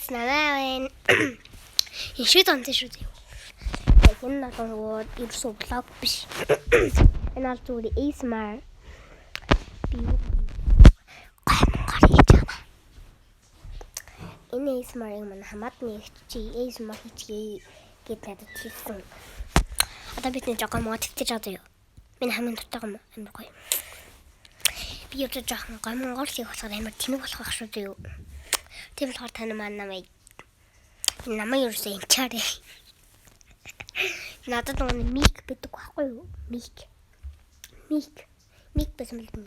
It's Nana байна. Энэ шүд онцон шүү дээ. Энэ бол ерөөсөө блог биш. Энэ бол зүгээр ASMR. Би гомгор хийж байгаа. Энэ ASMR-ыг манай хамаатны чи ASMR хийчихье гэд надад хэлсэн. Одоо бид нэг гомгор тэгтэж байгаа юу? Миний хамгийн дуртай гомгор амар гоё. Би юу ч жоохон гомгор хийх болохоор амар тэнэг болох шүү дээ юу. Тийм болохоор тань маань намайг ерөөсөө янчаарэ. Надад нэг мик битэг байхгүй юу? Мик байсан юм.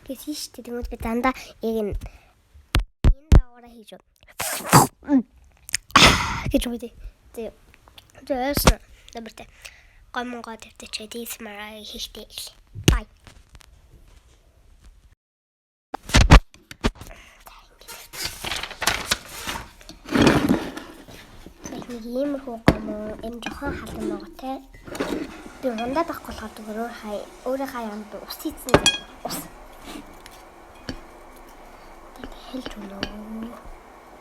Гэвч тэгмэд би дандаа яг энэ даавараа хийж гэж үгүй. Тэс нэмэртэй гомгоо тавьчих ASMR хийхдээ. Бай. Нэг ийм хөөмөө энэ жохон халуун ноготой. Би ундаа байхгүй болохоор өөрөө хаяанд ус хийсэн ус. Тэг хэлж өнөө.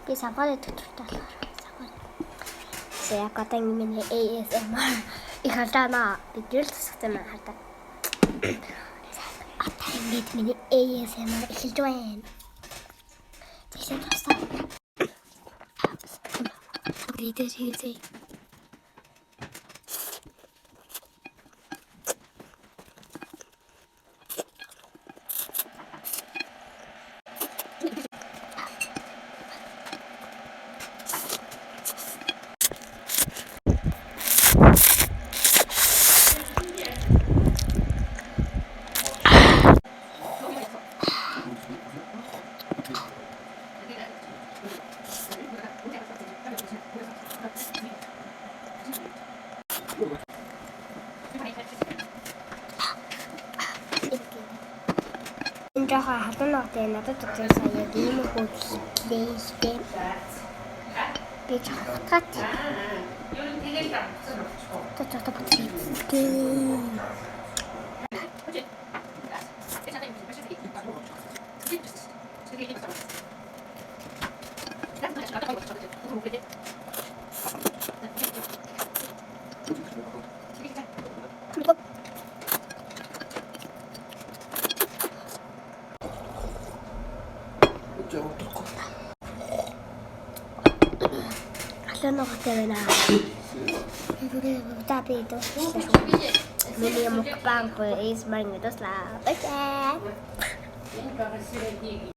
Би саваар төтөртэй болохоор саваар. Яг одоо миний ASMR ихалдана бидэл тасгтай маань хардаа. Одоо ингэж миний ASMR эхэлж байна. Тэгшээ тусаа. Видео хийлээ. Энэ жахаа халуун ноготой надад үзсэн сая ийм хөөдлөөстэй. Би жахаад. Hallo noch der Nana. Da bin ich Миний mukbang is marinho dos lá.